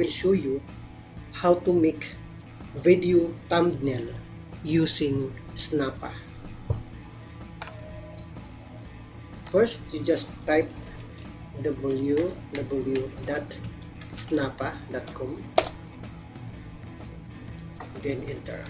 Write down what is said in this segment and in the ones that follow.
will show you how to make video thumbnail using Snappa. First, you just type www.snappa.com, then enter.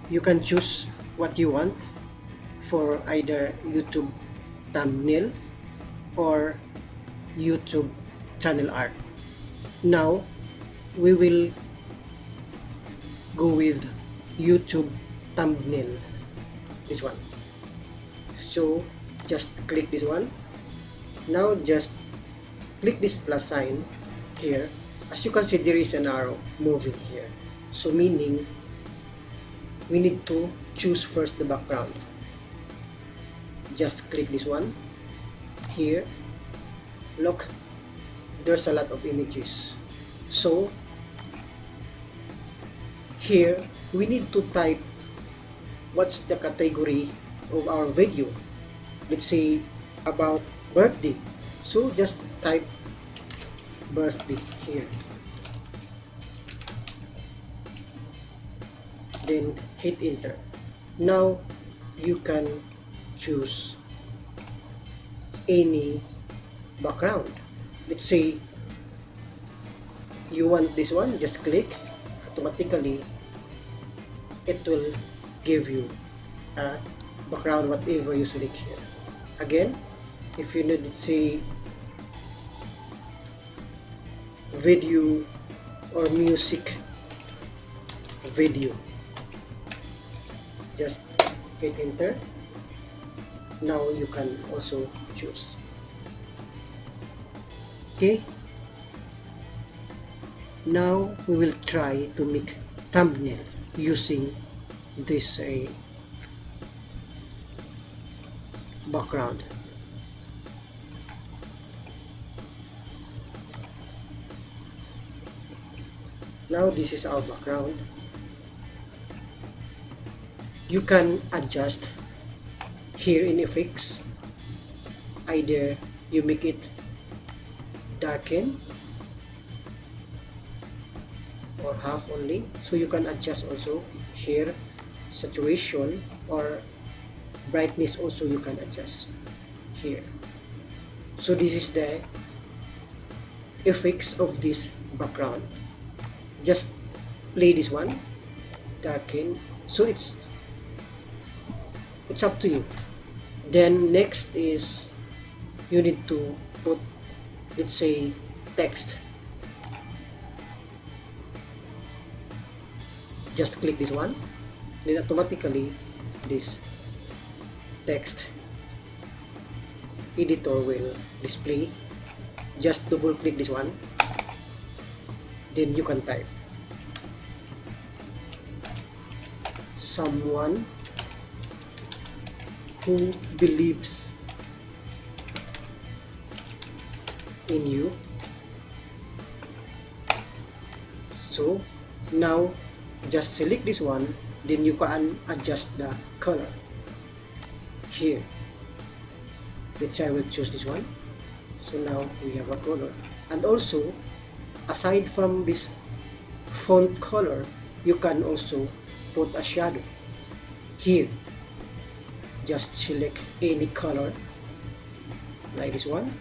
You can choose what you want for either YouTube thumbnail or YouTube channel art. Now we will go with YouTube thumbnail, this one. So just click this one. Now just click this plus sign here. As you can see, there is an arrow moving here, so meaning we need to choose first the background. Just click this one here. Look, there's a lot of images, so here we need to type what's the category of our video. Let's say about birthday, so just type birthday here, then hit enter. Now you can choose any background. Let's say you want this one, just click. Automatically it will give you a background whatever you select here. Again, if you need, let's say, video or music video, just hit enter. Now you can also choose. Okay, now we will try to make thumbnail using this background. Now this is our background. You can adjust here in effects. Either you make it darken or half only, so you can adjust also here saturation or brightness, also you can adjust here. So this is the effects of this background. Just play this one, darken, so it's up to you. Then next is you need to put, let's say, text. Just click this one, then automatically this text editor will display. Just double click this one, then you can type someone who believes in you. So now just select this one, then you can adjust the color here. Let's say I will choose this one. So now we have a color, and also aside from this font color, you can also put a shadow here. Just select any color like this one,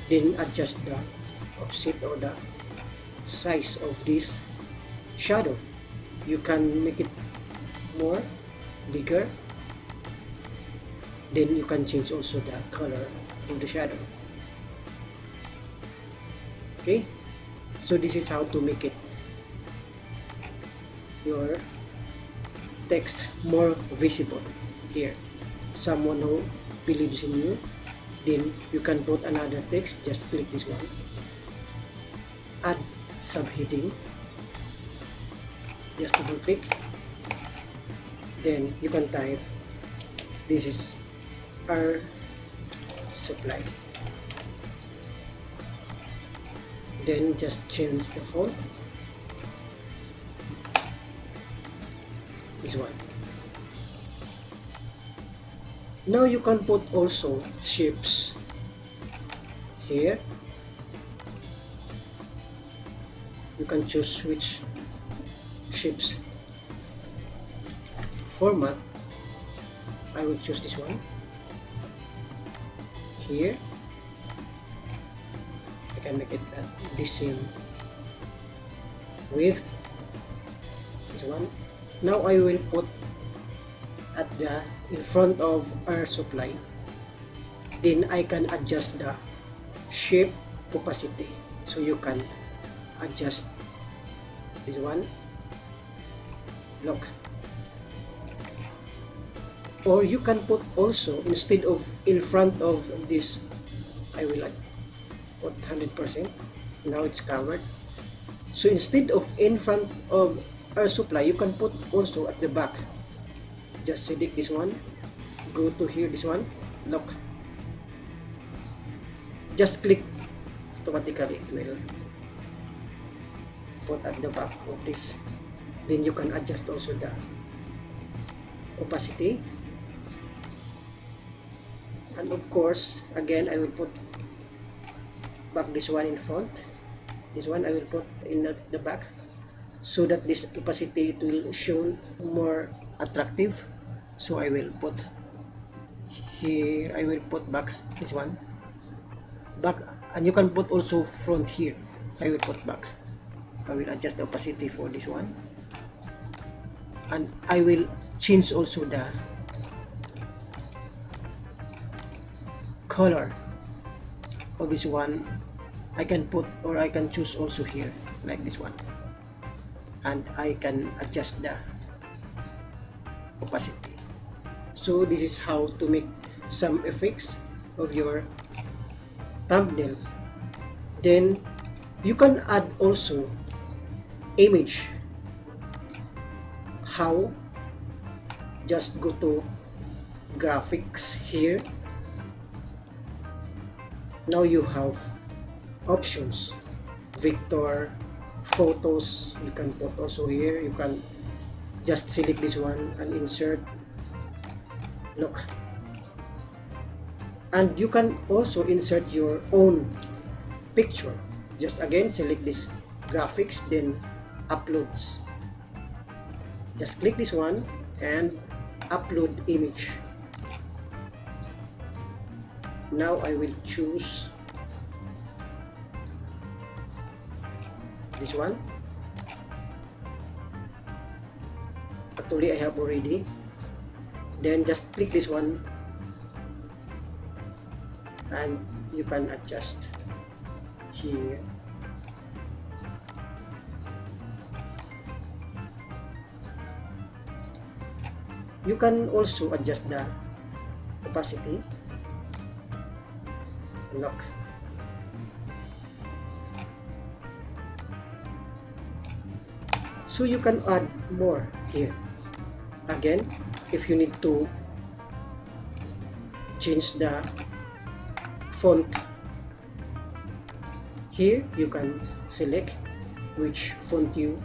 then adjust the offset or the size of this shadow. You can make it more bigger, then you can change also the color of the shadow. Okay, so this is how to make it your text more visible here. Someone who believes in you, then you can put another text. Just click this one, add subheading, just double click, then you can type this is our supply, then just change the font, this one. Now you can put also shapes here. you can choose which shapes format. I will choose this one here. I can make it the same with this one. Now I will put at the in front of our supply. Then I can adjust the shape opacity, so you can adjust this one. Look. Or you can put also, instead of in front of this, I will put 100%. Now it's covered. So instead of in front of our supply, you can put also at the back. Just select this one, go to here, this one, look. Just click, automatically it will put at the back of this. Then you can adjust also the opacity. And of course, again, I will put back this one in front. This one I will put in the back, so that this opacity it will show more attractive. So I will put here, I will put back this one back, and you can put also front here. I will put back. I will adjust the opacity for this one, and I will change also the color of this one. I can put, or I can choose also here like this one, and I can adjust the opacity. So this is how to make some effects of your thumbnail. Then you can add also image. How? Just go to graphics here. Now you have options, vector, photos. You can put also here. You can just select this one and insert. Look. And you can also insert your own picture. Just again select this graphics, then uploads. Just click this one and upload image. Now I will choose this one. Actually I have already. Then just click this one and you can adjust here. You can also adjust the opacity. Look. So you can add more here. Again, if you need to change the font here, you can select which font you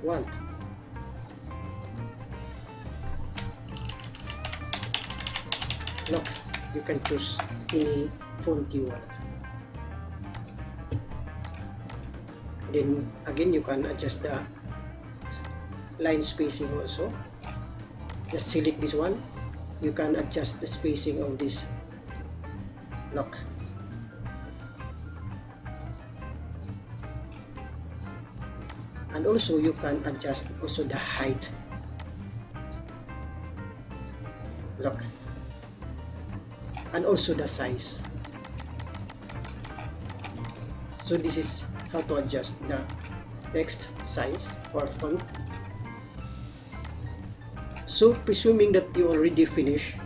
want. Look, you can choose any font you want. Then again, you can adjust the line spacing also. Just select this one. You can adjust the spacing of this. Look. And also you can adjust also the height. Look. And also the size. So this is how to adjust the text size or font. So presuming that you already finished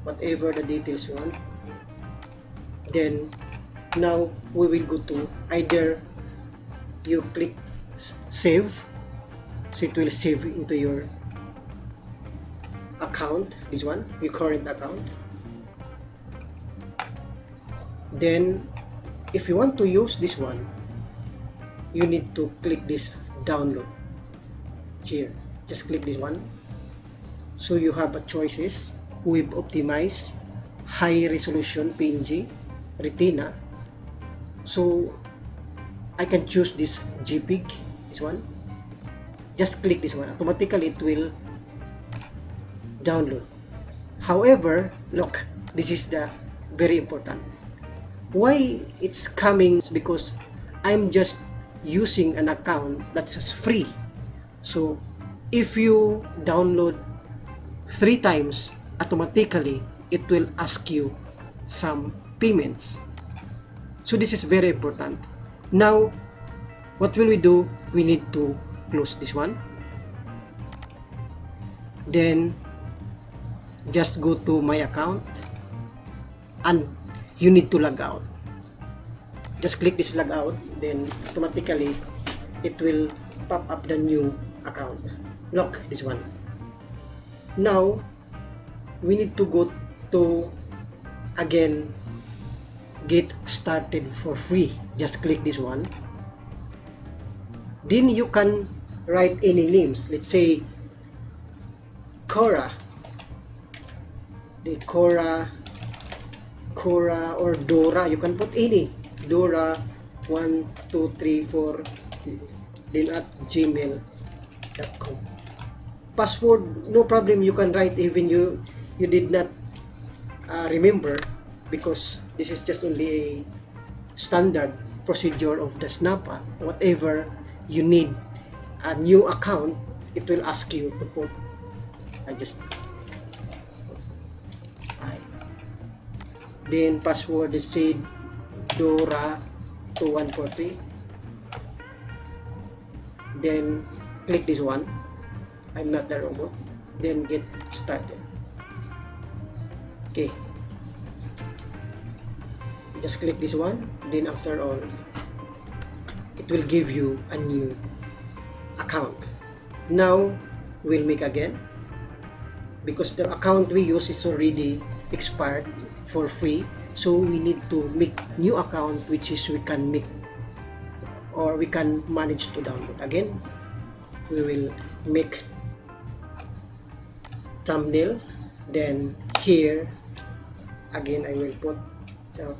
whatever the details you want, then now we will go to either you click save, so it will save into your account, this one, your current account. Then if you want to use this one, you need to click this download here. Just click this one. So you have a choices: web optimize, high resolution PNG, retina. So I can choose this JPEG, this one. Just click this one, automatically it will download. However, look, this is the very important. Why it's coming? Because I'm just using an account that's just free. So if you download 3 times, automatically it will ask you some payments. So this is very important. Now what will we do? We need to close this one, then just go to my account and you need to log out. Just click this log out, then automatically it will pop up the new account. Look, this one. Now we need to go to again get started for free. Just click this one, then you can write any names. Let's say Cora, the Cora or Dora. You can put any Dora 1 2 3 4 then at gmail.com. Password, no problem, you can write even you did not remember, because this is just only a standard procedure of the Snappa. Whatever you need a new account, it will ask you to put. Then password is say Dora 2143. Then click this one, I'm not the robot, then get started. Okay, just click this one, then after all it will give you a new account. Now we'll make again, because the account we use is already expired for free, so we need to make new account, which is we can make or we can manage to download. Again, we will make thumbnail, then here again I will put the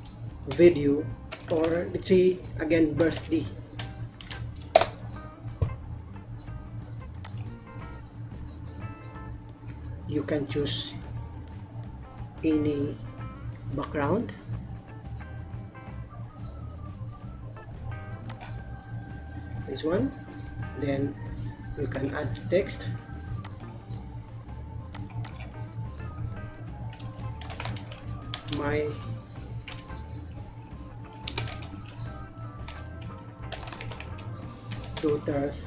video, or let's say again birthday. You can choose any background. This one, then you can add text. My daughter's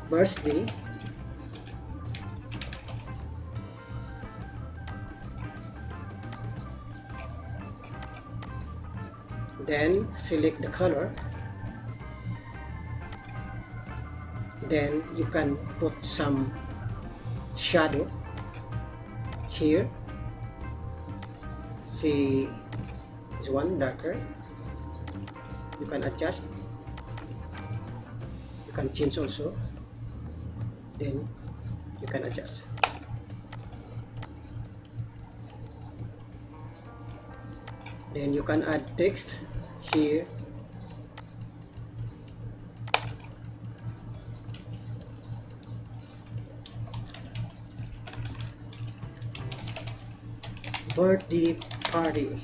birthday. Then select the color, then you can put some shadow here. See this one darker, you can adjust, you can change also, then you can adjust. Then you can add text here. Birthday party.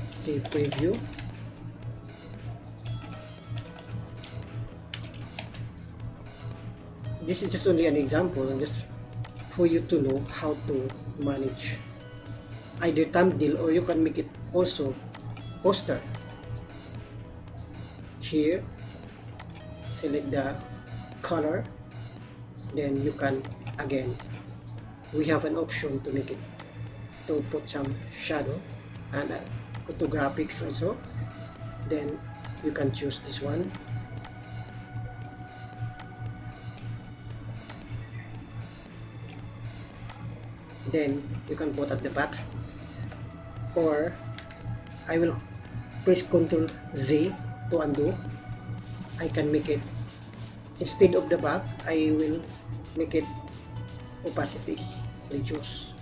See preview. This is just only an example, just for you to know how to manage either thumbnail, or you can make it also poster. Here select the color, then you can again, we have an option to make it, to put some shadow, and go to graphics also, then you can choose this one. Then you can put at the back, or I will press Ctrl Z to undo. I can make it, instead of the back, I will make it opacity reduce.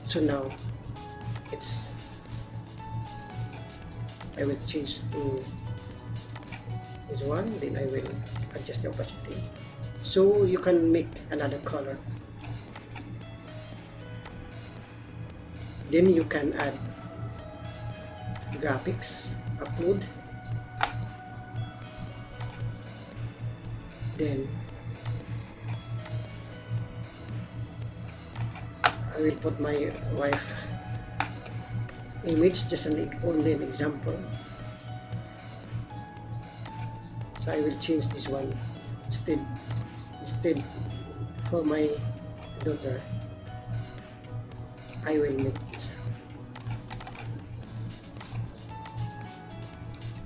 So now I will change to this one, then I will adjust the opacity. So you can make another color. Then you can add graphics, upload. Then I will put my wife image, just only an example. So I will change this one instead for my daughter. I will make this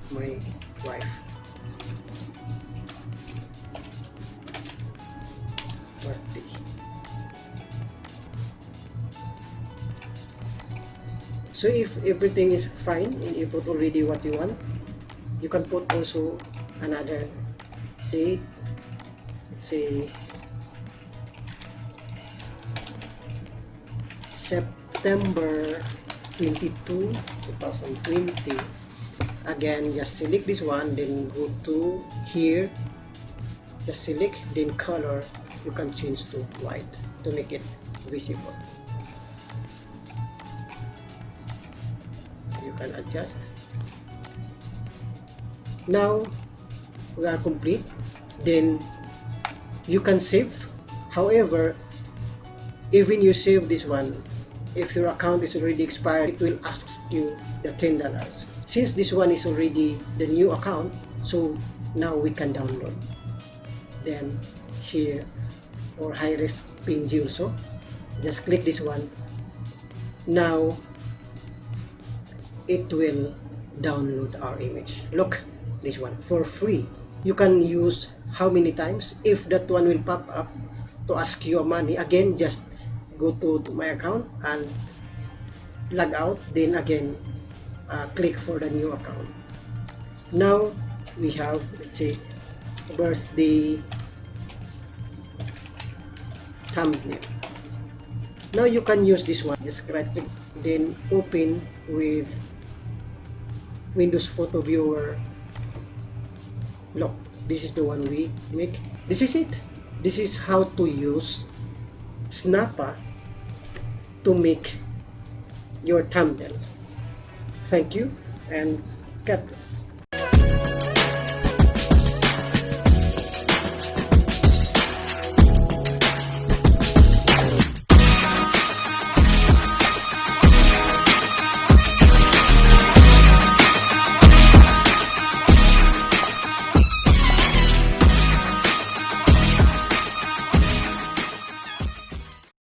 my wife. Birthday. So if everything is fine and you put already what you want, you can put also another date. Let's say September 22, 2020. Again, just select this one, then go to here, just select, then color, you can change to white to make it visible. You can adjust. Now we are complete. Then you can save. However, even you save this one, if your account is already expired, it will ask you the $10. Since this one is already the new account, so now we can download. Then here, or high-res PNG also, just click this one. Now it will download our image. Look, this one for free. You can use how many times. If that one will pop up to ask you money, again just go to my account and log out, then again click for the new account. Now we have, let's say, birthday thumbnail. Now you can use this one. Just right click, then open with Windows Photo Viewer. Look, this is the one we make. This is it. This is how to use Snappa to make your thumbnail. Thank you and God bless.